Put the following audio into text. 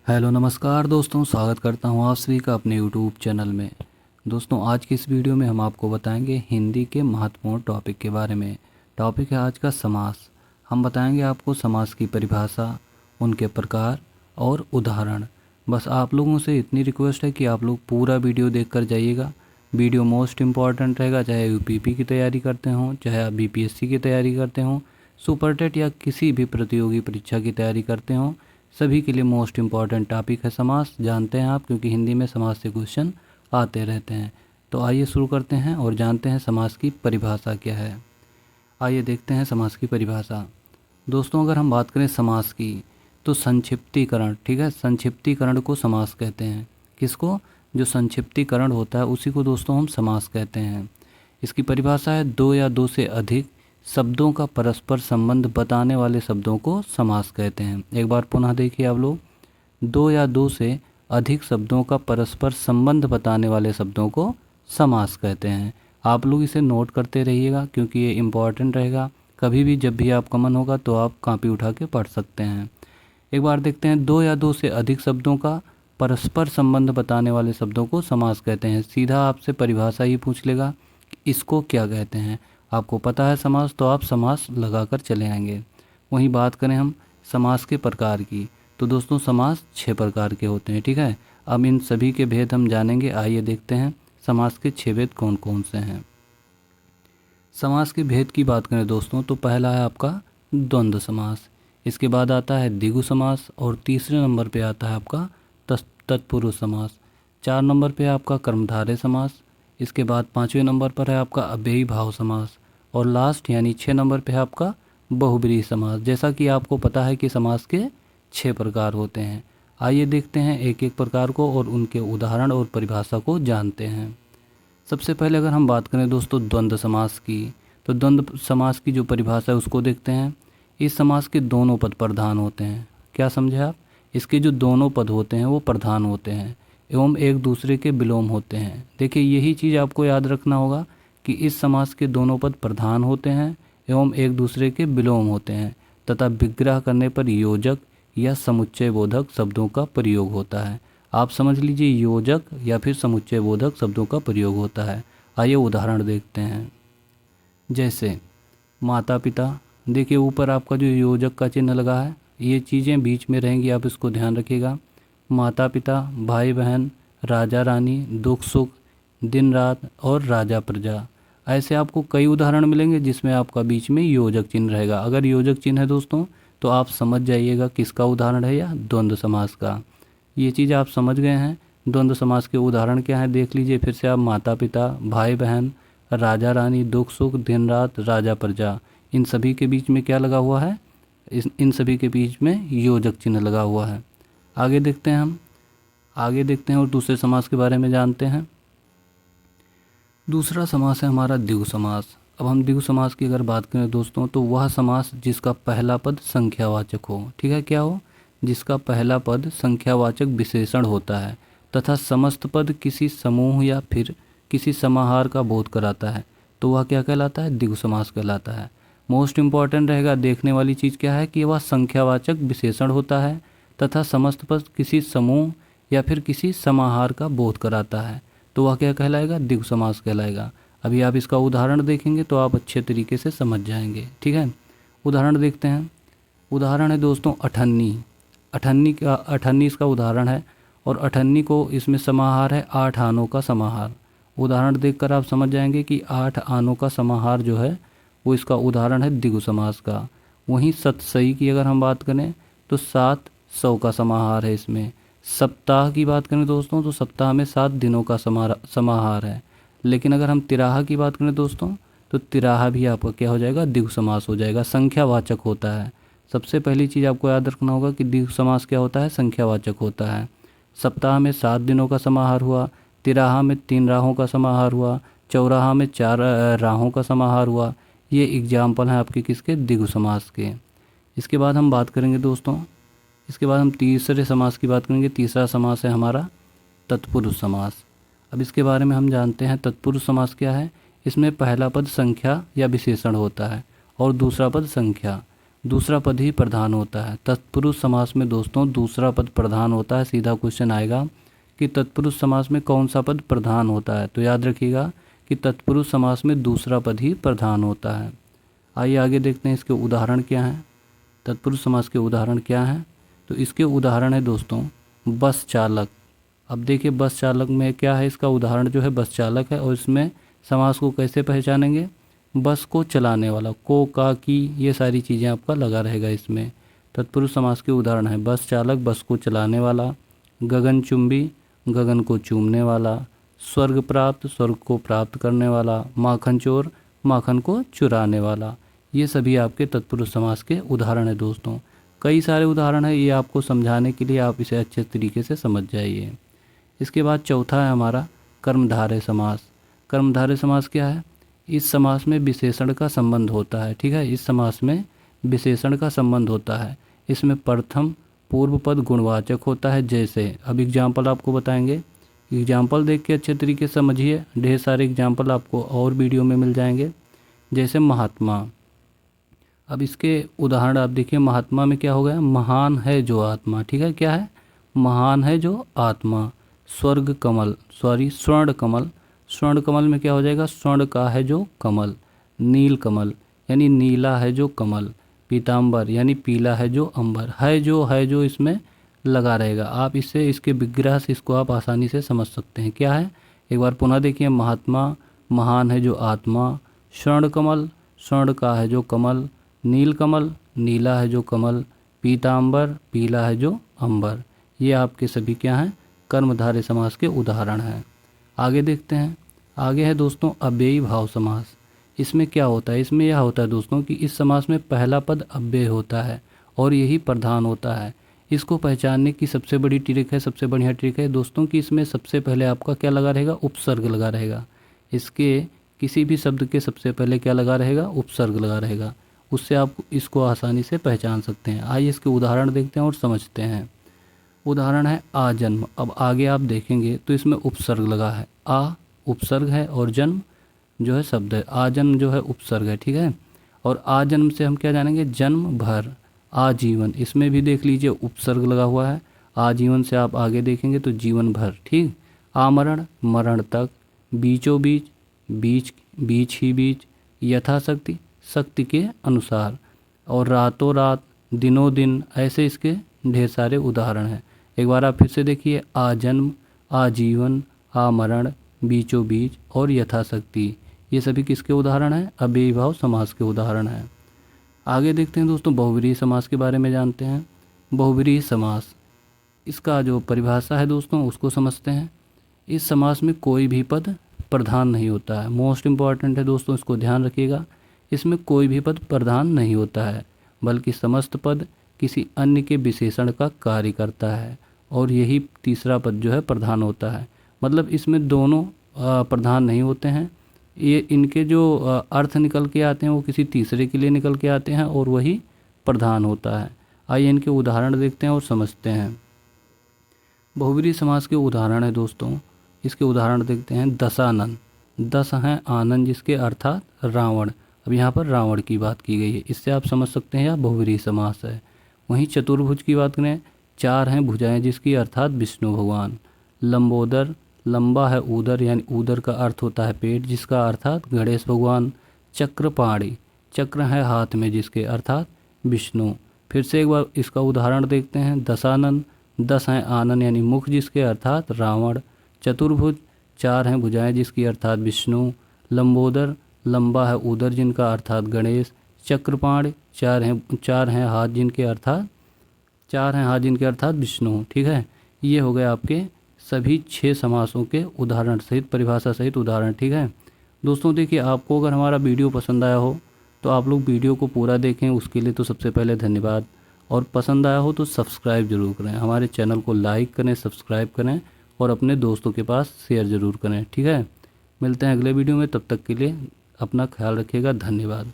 Hello नमस्कार दोस्तों, स्वागत करता हूं आप सभी का अपने यूट्यूब चैनल में। दोस्तों आज की इस वीडियो में हम आपको बताएंगे हिंदी के महत्वपूर्ण टॉपिक के बारे में। टॉपिक है आज का समास। हम बताएंगे आपको समास की परिभाषा, उनके प्रकार और उदाहरण। बस आप लोगों से इतनी रिक्वेस्ट है कि आप लोग पूरा वीडियो देख कर जाइएगा। वीडियो मोस्ट इम्पॉर्टेंट रहेगा, चाहे यूपीपी की तैयारी करते हों, चाहे आप बीपीएससी की तैयारी करते हों, सुपर टेट या किसी भी प्रतियोगी परीक्षा की तैयारी करते हों, सभी के लिए मोस्ट इम्पॉर्टेंट टॉपिक है समास। जानते हैं आप, क्योंकि हिंदी में समास से क्वेश्चन आते रहते हैं। तो आइए शुरू करते हैं और जानते हैं समास की परिभाषा क्या है। आइए देखते हैं समास की परिभाषा। दोस्तों अगर हम बात करें समास की, तो संक्षिप्तीकरण, ठीक है, संक्षिप्तीकरण को समास कहते हैं। किसको? जो संक्षिप्तीकरण होता है उसी को दोस्तों हम समास कहते हैं। इसकी परिभाषा है दो या दो से अधिक शब्दों का परस्पर संबंध बताने वाले शब्दों को समास कहते हैं। एक बार पुनः देखिए आप लोग, दो या दो से अधिक शब्दों का परस्पर संबंध बताने वाले शब्दों को समास कहते हैं। आप लोग इसे नोट करते रहिएगा क्योंकि ये इम्पॉर्टेंट रहेगा। कभी भी जब भी आपका मन होगा तो आप कॉपी उठा के पढ़ सकते हैं। एक बार देखते हैं, दो या दो से अधिक शब्दों का परस्पर संबंध बताने वाले शब्दों को समास कहते हैं। सीधा आपसे परिभाषा ही पूछ लेगा कि इसको क्या कहते हैं। आपको पता है समास, तो आप समास लगाकर चले आएंगे। वहीं बात करें हम समास के प्रकार की, तो दोस्तों समास 6 प्रकार के होते हैं, ठीक है। अब इन सभी के भेद हम जानेंगे। आइए देखते हैं समास के 6 भेद कौन कौन से हैं। समास के भेद की बात करें दोस्तों, तो पहला है आपका द्वंद्व समास, इसके बाद आता है द्विगु समास और तीसरे नंबर पे आता है आपका तत्पुरुष समास। 4 नंबर पे आपका कर्मधारय समास, इसके बाद 5वें नंबर पर है आपका अव्ययी भाव समास और लास्ट यानी 6 नंबर पे है आपका बहुब्रीहि समास। जैसा कि आपको पता है कि समास के 6 प्रकार होते हैं। आइए देखते हैं एक एक प्रकार को और उनके उदाहरण और परिभाषा को जानते हैं। सबसे पहले अगर हम बात करें दोस्तों द्वंद्व समास की, तो द्वंद्व समास की जो परिभाषा है उसको देखते हैं। इस समास के दोनों पद प्रधान होते हैं। क्या समझे आप? इसके जो दोनों पद होते हैं वो प्रधान होते हैं एवं एक दूसरे के विलोम होते हैं। देखिए यही चीज़ आपको याद रखना होगा कि इस समास के दोनों पद प्रधान होते हैं एवं एक दूसरे के विलोम होते हैं तथा विग्रह करने पर योजक या समुच्चय बोधक शब्दों का प्रयोग होता है। आप समझ लीजिए, योजक या फिर समुच्चय बोधक शब्दों का प्रयोग होता है। आइए उदाहरण देखते हैं। जैसे माता पिता, देखिए ऊपर आपका जो योजक का चिन्ह लगा है, ये चीज़ें बीच में रहेंगी, आप इसको ध्यान रखिएगा। माता पिता, भाई बहन, राजा रानी, दुख सुख, दिन रात और राजा प्रजा। ऐसे आपको कई उदाहरण मिलेंगे जिसमें आपका बीच में योजक चिन्ह रहेगा। अगर योजक चिन्ह है दोस्तों तो आप समझ जाइएगा किसका उदाहरण है, या द्वंद्व समास का। ये चीज़ आप समझ गए हैं। द्वंद्व समास के उदाहरण क्या हैं देख लीजिए फिर से आप। माता पिता, भाई बहन, राजा रानी, दुख सुख, दिन रात, राजा प्रजा, इन सभी के बीच में क्या लगा हुआ है? इन सभी के बीच में योजक चिन्ह लगा हुआ है। आगे देखते हैं हम, आगे देखते हैं और दूसरे समास के बारे में जानते हैं। दूसरा समास है हमारा द्विगु समास। अब हम द्विगु समास की अगर बात करें दोस्तों, तो वह समास जिसका पहला पद संख्यावाचक हो, ठीक है, क्या हो? जिसका पहला पद संख्यावाचक विशेषण होता है तथा समस्त पद किसी समूह या फिर किसी समाहार का बोध कराता है, तो वह क्या कहलाता है? द्विगु समास कहलाता है। मोस्ट इम्पॉर्टेंट रहेगा, देखने वाली चीज़ क्या है कि वह संख्यावाचक विशेषण होता है तथा समस्त पद किसी समूह या फिर किसी समाहार का बोध कराता है, तो वह क्या कहलाएगा? द्विगु समास कहलाएगा। अभी आप इसका उदाहरण देखेंगे तो आप अच्छे तरीके से समझ जाएंगे, ठीक है। उदाहरण देखते हैं। उदाहरण है दोस्तों अठन्नी। अठन्नी इसका उदाहरण है और अठन्नी को इसमें समाहार है 8 आनों का समाहार। उदाहरण देखकर आप समझ जाएंगे कि 8 आनों का समाहार जो है वो इसका उदाहरण है द्विगु समास का। वहीं सतसई की अगर हम बात करें तो 7 सौ का समाहार है इसमें। सप्ताह की बात करें दोस्तों तो सप्ताह में 7 दिनों का समाहार है। लेकिन अगर हम तिराहा की बात करें दोस्तों तो तिराहा भी आपका क्या हो जाएगा? द्विगु समास हो जाएगा, संख्यावाचक होता है। सबसे पहली चीज़ आपको याद रखना होगा कि द्विगु समास क्या होता है? संख्यावाचक होता है। सप्ताह में 7 दिनों का समाहार हुआ, तिराहा में 3 राहों का समाहार हुआ, चौराहा में 4 राहों का समाहार हुआ। ये एग्जाम्पल हैं आपके किसके? द्विगु समास के। इसके बाद हम बात करेंगे दोस्तों, इसके बाद हम तीसरे समास की बात करेंगे। तीसरा समास है हमारा तत्पुरुष समास। अब इसके बारे में हम जानते हैं तत्पुरुष समास क्या है। इसमें पहला पद संख्या या विशेषण होता है और दूसरा पद संख्या। दूसरा पद ही प्रधान होता है। तत्पुरुष समास में दोस्तों दूसरा पद प्रधान होता है। सीधा क्वेश्चन आएगा कि तत्पुरुष समास में कौन सा पद प्रधान होता है, तो याद रखिएगा कि तत्पुरुष समास में दूसरा पद ही प्रधान होता है। आइए आगे देखते हैं इसके उदाहरण क्या हैं। तत्पुरुष समास के उदाहरण क्या हैं, तो इसके उदाहरण है दोस्तों बस चालक। अब देखिए बस चालक में क्या है, इसका उदाहरण जो है बस चालक है और इसमें समास को कैसे पहचानेंगे, बस को चलाने वाला, को, का, की, ये सारी चीज़ें आपका लगा रहेगा इसमें। तत्पुरुष समास के उदाहरण है बस चालक, बस को चलाने वाला, गगनचुंबी, गगन को चूमने वाला, स्वर्ग प्राप्त, स्वर्ग को प्राप्त करने वाला, माखन चोर, माखन को चुराने वाला। ये सभी आपके तत्पुरुष समास के उदाहरण है दोस्तों। कई सारे उदाहरण है, ये आपको समझाने के लिए आप इसे अच्छे तरीके से समझ जाइए। इसके बाद चौथा है हमारा कर्मधारय समास। कर्मधारय समास क्या है, इस समास में विशेषण का संबंध होता है। ठीक है, इस समास में विशेषण का संबंध होता है। इसमें प्रथम पूर्व पद गुणवाचक होता है। जैसे अब एग्जाम्पल आपको बताएंगे, एग्जाम्पल देख के अच्छे तरीके से समझिए। ढेर सारे एग्जाम्पल आपको और वीडियो में मिल जाएंगे। जैसे महात्मा, अब इसके उदाहरण आप देखिए। महात्मा में क्या हो गया, महान है जो आत्मा। ठीक है, क्या है, महान है जो आत्मा। स्वर्ग कमल, स्वर्ण कमल, स्वर्ण कमल में क्या हो जाएगा, स्वर्ण का है जो कमल। नील कमल यानी नीला है जो कमल। पीताम्बर यानी पीला है जो अंबर। है जो इसमें लगा रहेगा। आप इससे इसके विग्रह से इसको आप आसानी से समझ सकते हैं क्या है। एक बार पुनः देखिए, महात्मा, महान है जो आत्मा, स्वर्ण कमल, स्वर्ण का है जो कमल, नील कमल, नीला है जो कमल, पीताम्बर, पीला है जो अंबर। ये आपके सभी क्या हैं, कर्मधारय समास के उदाहरण हैं। आगे देखते हैं। आगे है दोस्तों अव्ययी भाव समास। इसमें क्या होता है, इसमें यह होता है दोस्तों कि इस समास में पहला पद अव्यय होता है और यही प्रधान होता है। इसको पहचानने की सबसे बड़ी ट्रिक है, सबसे बढ़िया ट्रिक है दोस्तों कि इसमें सबसे पहले आपका क्या लगा रहेगा, उपसर्ग लगा रहेगा। इसके किसी भी शब्द के सबसे पहले क्या लगा रहेगा, उपसर्ग लगा रहेगा। उससे आप इसको आसानी से पहचान सकते हैं। आइए इसके उदाहरण देखते हैं और समझते हैं। उदाहरण है आजन्म। अब आगे आप देखेंगे तो इसमें उपसर्ग लगा है। आ उपसर्ग है और जन्म जो है शब्द है। आजन्म जो है उपसर्ग है। ठीक है, और आजन्म से हम क्या जानेंगे, जन्म भर। आजीवन, इसमें भी देख लीजिए उपसर्ग लगा हुआ है। आजीवन से आप आगे देखेंगे तो जीवन भर। ठीक, आमरण, मरण तक। बीचों बीच, बीच ही बीच। यथाशक्ति, शक्ति के अनुसार। और रातों रात, दिनों दिन, ऐसे इसके ढेर सारे उदाहरण हैं। एक बार आप फिर से देखिए, आजन्म, आजीवन, आमरण, बीचों बीच और यथाशक्ति। ये सभी किसके उदाहरण हैं, अव्ययी भाव समास के उदाहरण हैं। आगे देखते हैं दोस्तों, बहुव्रीहि समास के बारे में जानते हैं। बहुव्रीहि समास, इसका जो परिभाषा है दोस्तों उसको समझते हैं। इस समास में कोई भी पद प्रधान नहीं होता है। मोस्ट इम्पॉर्टेंट है दोस्तों, इसको ध्यान रखिएगा। इसमें कोई भी पद प्रधान नहीं होता है, बल्कि समस्त पद किसी अन्य के विशेषण का कार्य करता है और यही तीसरा पद जो है प्रधान होता है। मतलब इसमें दोनों प्रधान नहीं होते हैं। ये इनके जो अर्थ निकल के आते हैं वो किसी तीसरे के लिए निकल के आते हैं और वही प्रधान होता है। आइए इनके उदाहरण देखते हैं और समझते हैं। बहुव्रीहि समास के उदाहरण है दोस्तों, इसके उदाहरण देखते हैं। दशानन, दस हैं आनंद जिसके अर्थात रावण। अब यहाँ पर रावण की बात की गई है, इससे आप समझ सकते हैं यह बहुव्रीहि समास है। वहीं चतुर्भुज की बात करें, चार हैं भुजाएं जिसकी अर्थात विष्णु भगवान। लंबोदर, लंबा है उदर यानी उदर का अर्थ होता है पेट जिसका अर्थात गणेश भगवान। चक्रपाणी, चक्र है हाथ में जिसके अर्थात विष्णु। फिर से एक बार इसका उदाहरण देखते हैं। दशानन, दस हैं आनन यानी मुख जिसके अर्थात रावण। चतुर्भुज, चार हैं भुजाएं जिसकी अर्थात विष्णु। लंबोदर, लंबा है उदर जिनका अर्थात गणेश। चक्रपाण, चार हैं हाथ जिनके अर्थात विष्णु। ठीक है, ये हो गए आपके सभी 6 समासों के उदाहरण सहित, परिभाषा सहित उदाहरण। ठीक है दोस्तों, देखिए आपको अगर हमारा वीडियो पसंद आया हो तो आप लोग वीडियो को पूरा देखें, उसके लिए तो सबसे पहले धन्यवाद। और पसंद आया हो तो सब्सक्राइब जरूर करें, हमारे चैनल को लाइक करें, सब्सक्राइब करें और अपने दोस्तों के पास शेयर ज़रूर करें। ठीक है, मिलते हैं अगले वीडियो में, तब तक के लिए अपना ख्याल रखिएगा। धन्यवाद।